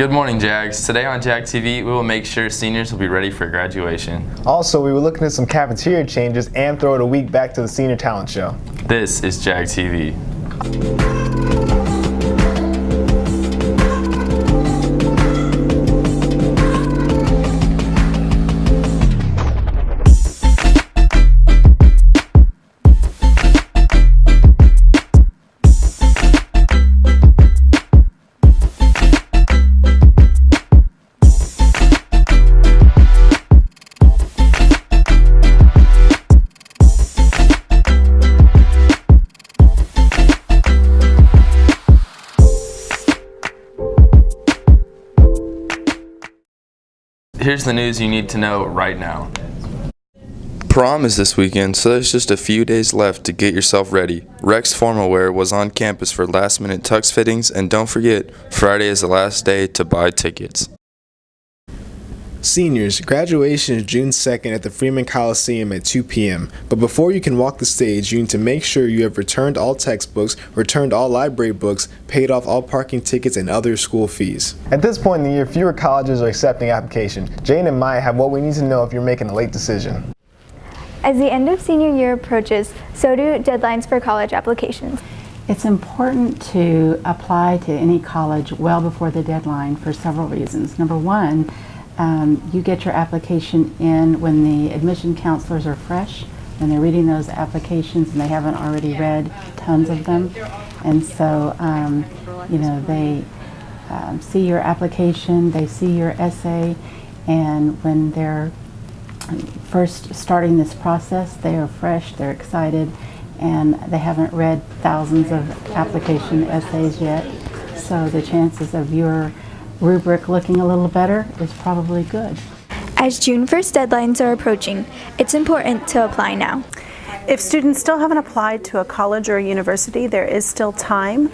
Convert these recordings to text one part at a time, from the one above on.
Good morning, Jags. Today on Jag TV, we will make sure seniors will be ready for graduation. Also, we were looking at some cafeteria changes and throw it a week back to the Senior Talent Show. This is Jag TV. Here's the news you need to know right now. Prom is this weekend, so there's just a few days left to get yourself ready. Rex Formal Wear was on campus for last-minute tux fittings, and don't forget, Friday is the last day to buy tickets. Seniors, graduation is June 2nd at the Freeman Coliseum at 2 p.m. But before you can walk the stage, you need to make sure you have returned all textbooks, returned all library books, paid off all parking tickets, and other school fees. At this point in the year, fewer colleges are accepting applications. Jane and Maya have what we need to know if you're making a late decision. As the end of senior year approaches, so do deadlines for college applications. It's important to apply to any college well before the deadline for several reasons. Number one, you get your application in when the admission counselors are fresh and they're reading those applications and they haven't already read tons of them. And so, they see your application, they see your essay, and when they're first starting this process, they are fresh, they're excited, and they haven't read thousands of application essays yet. So the chances of your rubric looking a little better is probably good. As June 1st deadlines are approaching, it's important to apply now. If students still haven't applied to a college or a university, there is still time.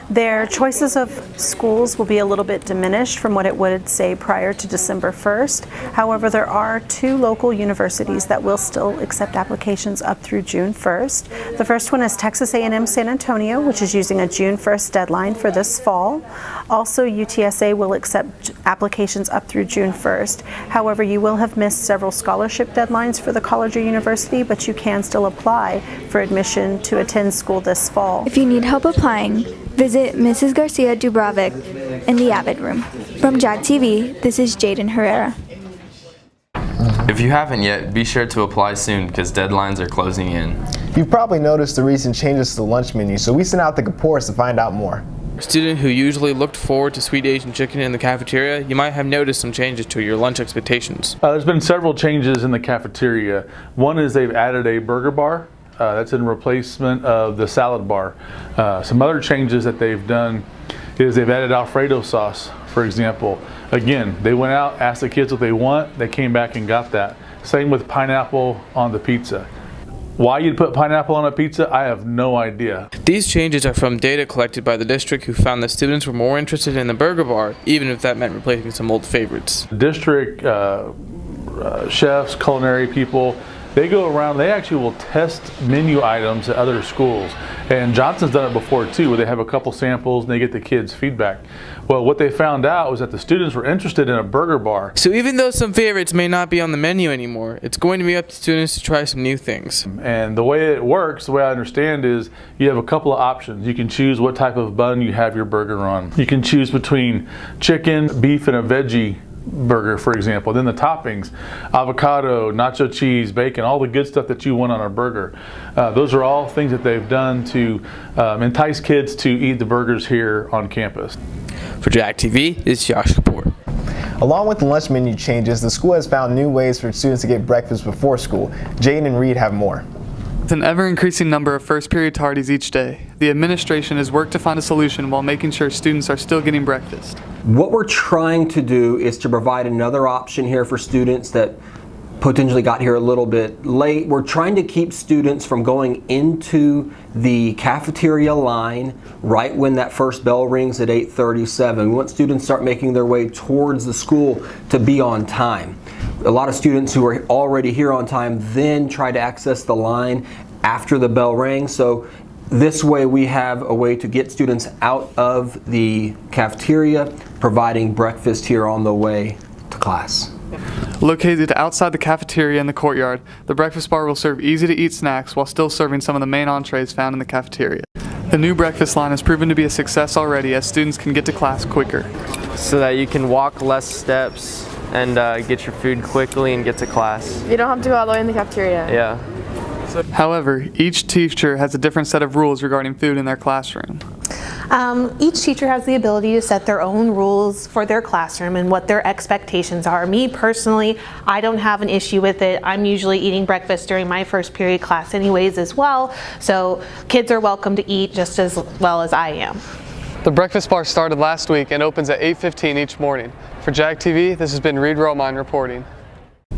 Their choices of schools will be a little bit diminished from what it would say prior to December 1st. However, there are 2 local universities that will still accept applications up through June 1st. The first one is Texas A&M San Antonio, which is using a June 1st deadline for this fall. Also, UTSA will accept applications up through June 1st. However, you will have missed several scholarship deadlines for the college or university, but you can still apply for admission to attend school this fall. If you need help applying, visit Mrs. Garcia Dubravik in the Avid Room. From Jag TV, this is Jaden Herrera. If you haven't yet, be sure to apply soon because deadlines are closing in. You've probably noticed the recent changes to the lunch menu, so we sent out the reports to find out more. A student who usually looked forward to sweet Asian chicken in the cafeteria, you might have noticed some changes to your lunch expectations. There's been several changes in the cafeteria. One is they've added a burger bar. That's in replacement of the salad bar. Some other changes that they've done is they've added Alfredo sauce, for example. Again, they went out, asked the kids what they want, they came back and got that. Same with pineapple on the pizza. Why you'd put pineapple on a pizza, I have no idea. These changes are from data collected by the district, who found that students were more interested in the burger bar, even if that meant replacing some old favorites. District chefs, culinary people, they go around, they actually will test menu items at other schools. And Johnson's done it before too, where they have a couple samples and they get the kids' feedback. Well, what they found out was that the students were interested in a burger bar. So even though some favorites may not be on the menu anymore, it's going to be up to students to try some new things. And the way it works, the way I understand is, you have a couple of options. You can choose what type of bun you have your burger on. You can choose between chicken, beef, and a veggie burger, for example. Then the toppings, avocado, nacho cheese, bacon, all the good stuff that you want on a burger. Those are all things that they've done to entice kids to eat the burgers here on campus. For Jag TV, it's Josh Kapoor. Along with the lunch menu changes, the school has found new ways for students to get breakfast before school. Jane and Reed have more. With an ever-increasing number of first-period tardies each day, the administration has worked to find a solution while making sure students are still getting breakfast. What we're trying to do is to provide another option here for students that potentially got here a little bit late. We're trying to keep students from going into the cafeteria line right when that first bell rings at 8:37. We want students to start making their way towards the school to be on time. A lot of students who are already here on time then try to access the line after the bell rings. So this way we have a way to get students out of the cafeteria providing breakfast here on the way to class. Located outside the cafeteria in the courtyard, the breakfast bar will serve easy-to-eat snacks while still serving some of the main entrees found in the cafeteria. The new breakfast line has proven to be a success already as students can get to class quicker. So that you can walk less steps and get your food quickly and get to class. You don't have to go all the way in the cafeteria. Yeah. However, each teacher has a different set of rules regarding food in their classroom. Each teacher has the ability to set their own rules for their classroom and what their expectations are. Me personally, I don't have an issue with it. I'm usually eating breakfast during my first period class anyways as well, so kids are welcome to eat just as well as I am. The breakfast bar started last week and opens at 8:15 each morning. For JAG TV, this has been Reed Romine reporting.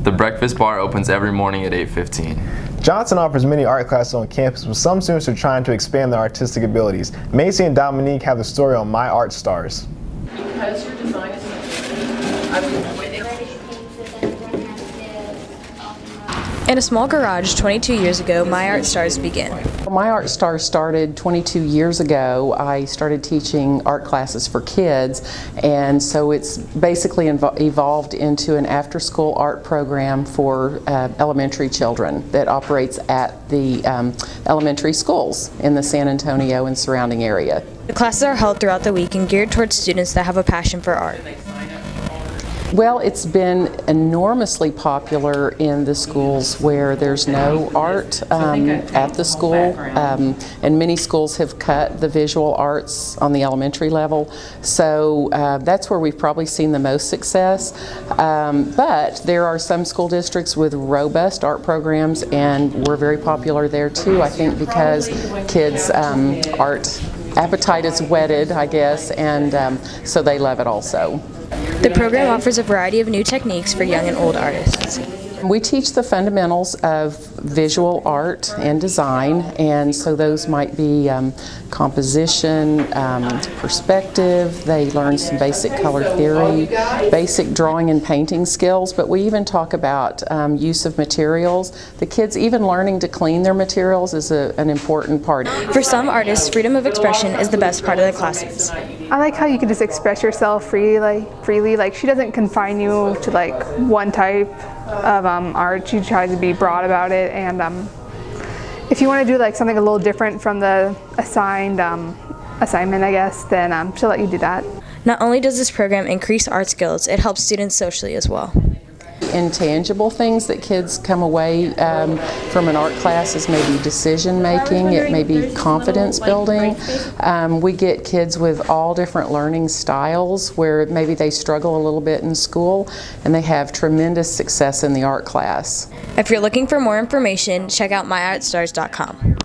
The breakfast bar opens every morning at 8:15. Johnson offers many art classes on campus, but some students are trying to expand their artistic abilities. Macy and Dominique have the story on My Art Stars. Because your design is In a small garage 22 years ago, My Art Stars began. My Art Stars started 22 years ago. I started teaching art classes for kids, and so it's basically evolved into an after-school art program for elementary children that operates at the elementary schools in the San Antonio and surrounding area. The classes are held throughout the week and geared towards students that have a passion for art. Well, it's been enormously popular in the schools where there's no art at the school, and many schools have cut the visual arts on the elementary level, so that's where we've probably seen the most success. But there are some school districts with robust art programs, and we're very popular there too, I think, because kids' art appetite is whetted, I guess, and so they love it also. The program offers a variety of new techniques for young and old artists. We teach the fundamentals of visual art and design, and so those might be composition, perspective. They learn some basic color theory, basic drawing and painting skills, but we even talk about use of materials. The kids even learning to clean their materials is an important part. For some artists, freedom of expression is the best part of the classes. I like how you can just express yourself freely. Like, she doesn't confine you to like one type of art. She tries to be broad about it, and if you want to do like something a little different from the assigned assignment, I guess, then she'll let you do that. Not only does this program increase art skills, it helps students socially as well. Intangible things that kids come away from an art class is maybe decision making, it may be confidence building. We get kids with all different learning styles where maybe they struggle a little bit in school and they have tremendous success in the art class. If you're looking for more information, check out myartstars.com.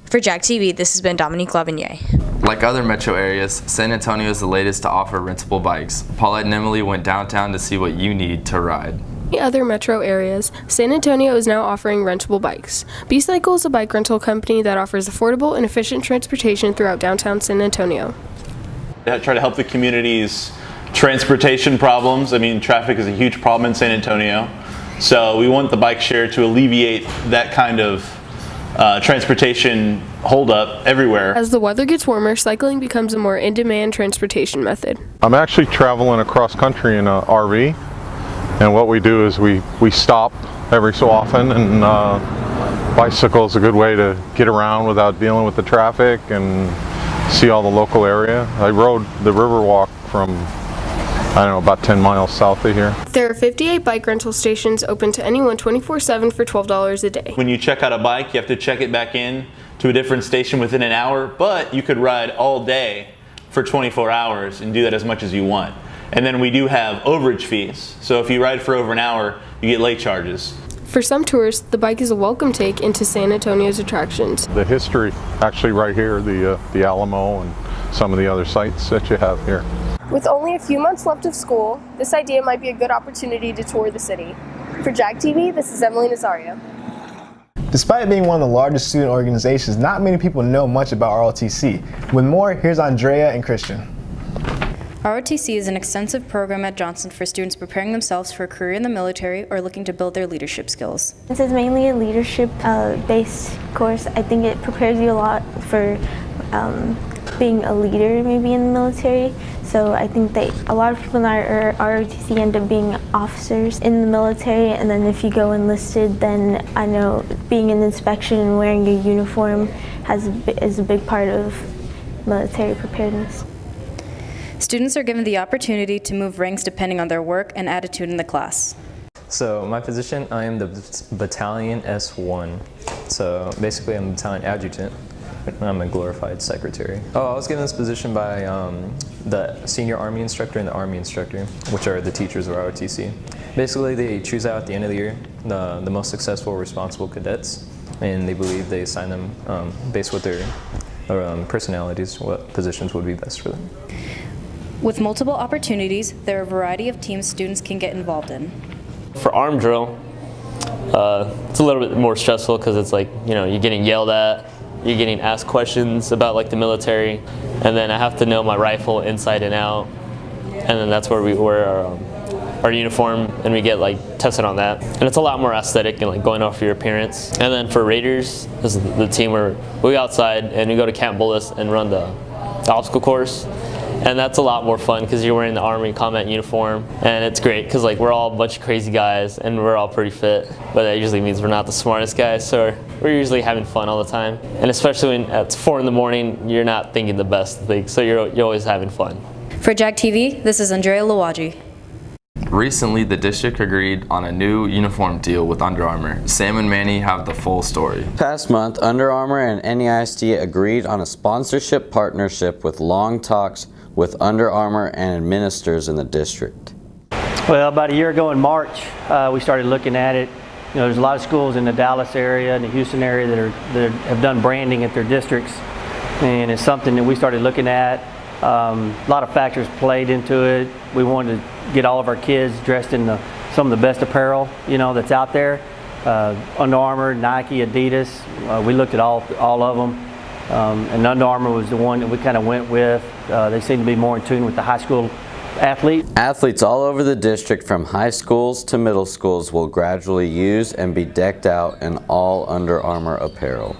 For JAG TV, this has been Dominique Lavigny. Like other metro areas, San Antonio is the latest to offer rentable bikes. Paulette and Emily went downtown to see what you need to ride. Other metro areas, San Antonio is now offering rentable bikes. B-Cycle is a bike rental company that offers affordable and efficient transportation throughout downtown San Antonio. Try to help the community's transportation problems. I mean, traffic is a huge problem in San Antonio, so we want the bike share to alleviate that kind of transportation holdup everywhere. As the weather gets warmer, cycling becomes a more in-demand transportation method. I'm actually traveling across country in an RV. And what we do is we stop every so often, and bicycle is a good way to get around without dealing with the traffic and see all the local area. I rode the Riverwalk from, I don't know, about 10 miles south of here. There are 58 bike rental stations open to anyone 24/7 for $12 a day. When you check out a bike, you have to check it back in to a different station within an hour, but you could ride all day for 24 hours and do that as much as you want. And then we do have overage fees. So if you ride for over an hour, you get late charges. For some tourists, the bike is a welcome take into San Antonio's attractions. The history, actually right here, the Alamo and some of the other sites that you have here. With only a few months left of school, this idea might be a good opportunity to tour the city. For JAG TV, this is Emily Nazario. Despite being one of the largest student organizations, not many people know much about ROTC. With more, here's Andrea and Christian. ROTC is an extensive program at Johnson for students preparing themselves for a career in the military or looking to build their leadership skills. This is mainly a leadership based course. I think it prepares you a lot for being a leader maybe in the military. So I think that a lot of people in our ROTC end up being officers in the military, and then if you go enlisted, then I know being an inspection and wearing a uniform is a big part of military preparedness. Students are given the opportunity to move ranks depending on their work and attitude in the class. So my position, I am the battalion S1. So basically I'm a battalion adjutant. I'm a glorified secretary. I was given this position by the senior Army instructor and the Army instructor, which are the teachers of ROTC. Basically they choose out at the end of the year the most successful responsible cadets, and they believe they assign them based with their personalities, what positions would be best for them. With multiple opportunities, there are a variety of teams students can get involved in. For arm drill, it's a little bit more stressful because it's like, you're getting yelled at, you're getting asked questions about like the military, and then I have to know my rifle inside and out, and then that's where we wear our uniform and we get like tested on that. And it's a lot more aesthetic and like going off your appearance. And then for Raiders, this is the team where we go outside and we go to Camp Bullis and run the obstacle course. And that's a lot more fun because you're wearing the Army combat uniform, and it's great because like we're all a bunch of crazy guys and we're all pretty fit, but that usually means we're not the smartest guys, so we're usually having fun all the time. And especially when it's 4 in the morning, you're not thinking the best thing, so you're always having fun. For JAG TV, this is Andrea Lawaji. Recently, the district agreed on a new uniform deal with Under Armour. Sam and Manny have the full story. Past month, Under Armour and NEISD agreed on a sponsorship partnership with long talks with Under Armour and administrators in the district. Well, about a year ago in March, we started looking at it. There's a lot of schools in the Dallas area and the Houston area that have done branding at their districts, and it's something that we started looking at. A lot of factors played into it. We wanted to get all of our kids dressed in some of the best apparel, that's out there. Under Armour, Nike, Adidas. We looked at all of them. And Under Armour was the one that we kind of went with. They seem to be more in tune with the high school athlete. Athletes all over the district from high schools to middle schools will gradually use and be decked out in all Under Armour apparel.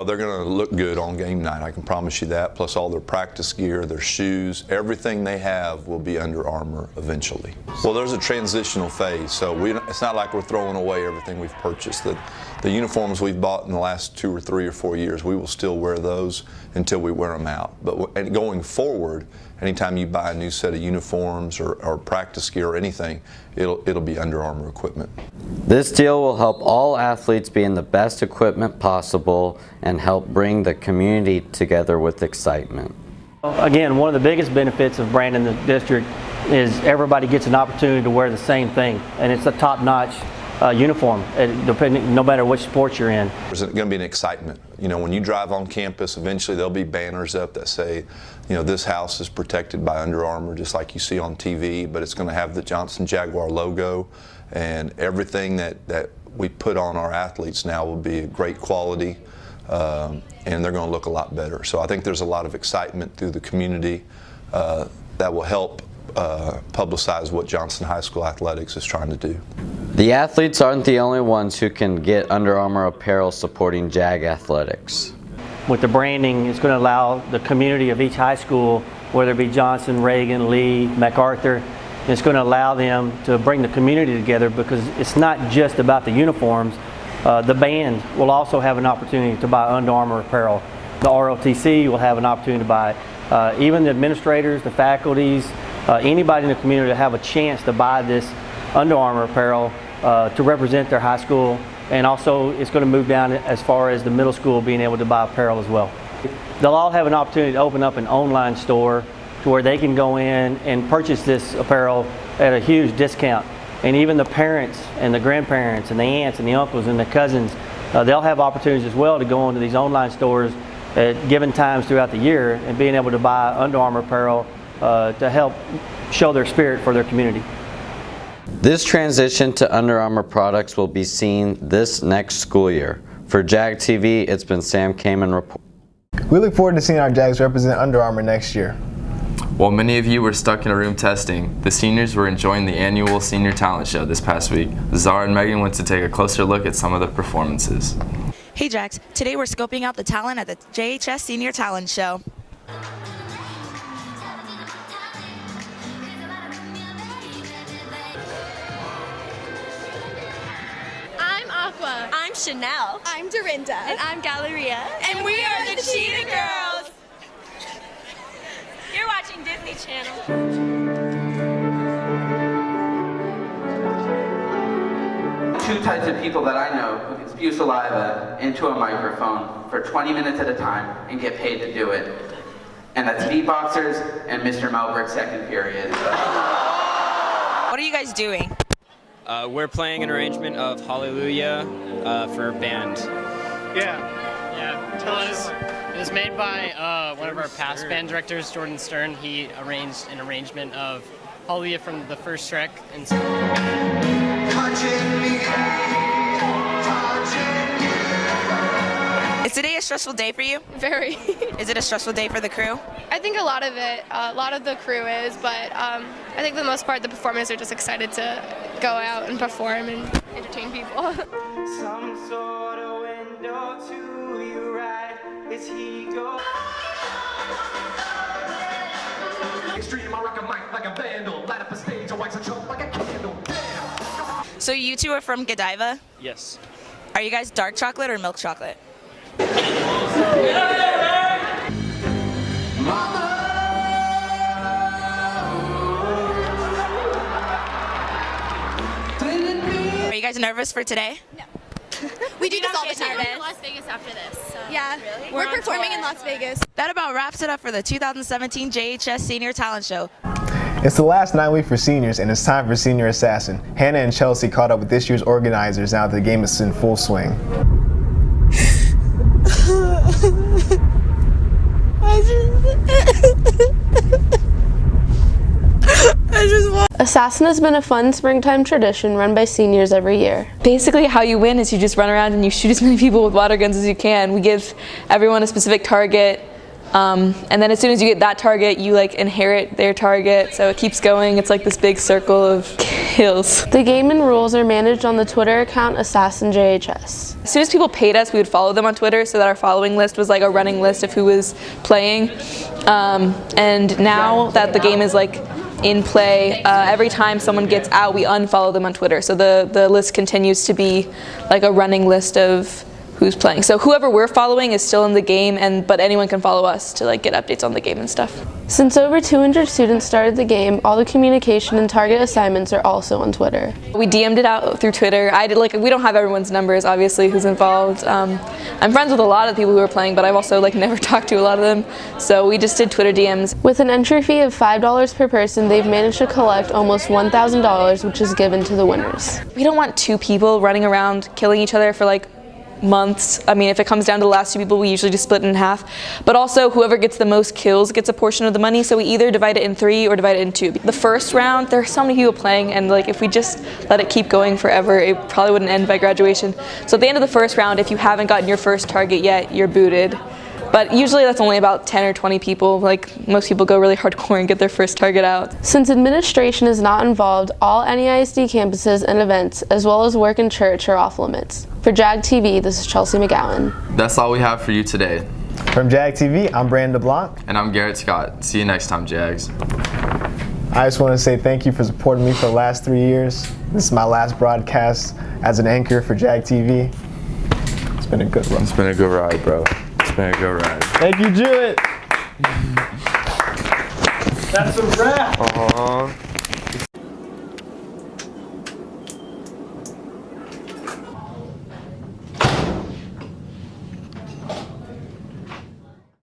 They're going to look good on game night, I can promise you that, plus all their practice gear, their shoes, everything they have will be Under Armour eventually. Well, there's a transitional phase, so it's not like we're throwing away everything we've purchased. The uniforms we've bought in the last 2 or 3 or 4 years, we will still wear those until we wear them out. But going forward, anytime you buy a new set of uniforms or practice gear or anything, it'll be Under Armour equipment. This deal will help all athletes be in the best equipment possible and help bring the community together with excitement. Again, one of the biggest benefits of branding the district is everybody gets an opportunity to wear the same thing, and it's a top-notch uniform, no matter which sport you're in. There's going to be an excitement. When you drive on campus, eventually there'll be banners up that say, this house is protected by Under Armour, just like you see on TV, but it's going to have the Johnson Jaguar logo, and everything that we put on our athletes now will be great quality, and they're going to look a lot better. So I think there's a lot of excitement through the community that will help publicize what Johnson High School Athletics is trying to do. The athletes aren't the only ones who can get Under Armour apparel supporting JAG athletics. With the branding, it's going to allow the community of each high school, whether it be Johnson, Reagan, Lee, MacArthur, it's going to allow them to bring the community together, because it's not just about the uniforms. The band will also have an opportunity to buy Under Armour apparel. The ROTC will have an opportunity to buy. Even the administrators, the faculties, anybody in the community will have a chance to buy this Under Armour apparel to represent their high school, and also it's going to move down as far as the middle school being able to buy apparel as well. They'll all have an opportunity to open up an online store to where they can go in and purchase this apparel at a huge discount. And even the parents and the grandparents and the aunts and the uncles and the cousins, they'll have opportunities as well to go into these online stores at given times throughout the year and being able to buy Under Armour apparel to help show their spirit for their community. This transition to Under Armour products will be seen this next school year. For JAG TV, it's been Sam Kamen reporting. We look forward to seeing our JAGs represent Under Armour next year. While many of you were stuck in a room testing, the seniors were enjoying the annual Senior Talent Show this past week. Zara and Megan went to take a closer look at some of the performances. Hey Jax, today we're scoping out the talent at the JHS Senior Talent Show. Chanel. I'm Dorinda. And I'm Galleria. And we are the Cheetah Girls. You're watching Disney Channel. Two types of people that I know who can spew saliva into a microphone for 20 minutes at a time and get paid to do it. And that's beatboxers and Mr. Melbert's second period. What are you guys doing? We're playing an arrangement of Hallelujah for band. Yeah, it was made by one of our past band directors, Jordan Stern. He arranged an arrangement of Hallelujah from the first Shrek. And Is today a stressful day for you? Very. Is it a stressful day for the crew? I think a lot of the crew is, but I think for the most part the performers are just excited to go out and perform and entertain people. Some sort of window to your right as he goes. Extreme, I rock a mic like a vandal, light up a stage, I wax a chump like a candle. So you two are from Godiva? Yes. Are you guys dark chocolate or milk chocolate? Are you guys nervous for today? No. We do this all the time. We're in Las Vegas after this. So. Yeah, Really? we're performing in Las Vegas. That about wraps it up for the 2017 JHS Senior Talent Show. It's the last night week for seniors, and it's time for Senior Assassin. Hannah and Chelsea caught up with this year's organizers now that the game is in full swing. Assassin has been a fun springtime tradition run by seniors every year. Basically how you win is you just run around and you shoot as many people with water guns as you can. We give everyone a specific target, and then as soon as you get that target, you inherit their target, so it keeps going. It's like this big circle of kills. The game and rules are managed on the Twitter account Assassin JHS. As soon as people paid us, we would follow them on Twitter so that our following list was like a running list of who was playing. And now that the game is in play, every time someone gets out, we unfollow them on Twitter. So the list continues to be like a running list of who's playing. So whoever we're following is still in the game, but anyone can follow us to get updates on the game and stuff. Since over 200 students started the game, all the communication and target assignments are also on Twitter. We DM'd it out through Twitter. We don't have everyone's numbers, obviously, who's involved. I'm friends with a lot of the people who are playing, but I've also never talked to a lot of them. So we just did Twitter DMs. With an entry fee of $5 per person, they've managed to collect almost $1,000, which is given to the winners. We don't want two people running around killing each other for months. I mean, if it comes down to the last two people, we usually just split it in half. But also, whoever gets the most kills gets a portion of the money, so we either divide it in 3 or divide it in 2. The first round, there are so many people playing, and if we just let it keep going forever, it probably wouldn't end by graduation. So at the end of the first round, if you haven't gotten your first target yet, you're booted. But usually that's only about 10 or 20 people. Most people go really hardcore and get their first target out. Since administration is not involved, all NEISD campuses and events, as well as work in church, are off limits. For JAG TV, this is Chelsea McGowan. That's all we have for you today. From JAG TV, I'm Brandon LeBlanc. And I'm Garrett Scott. See you next time, Jags. I just want to say thank you for supporting me for the last 3 years. This is my last broadcast as an anchor for JAG TV. It's been a good run. It's been a good ride, bro. It's been a good ride. Thank you, Jewett. That's a wrap.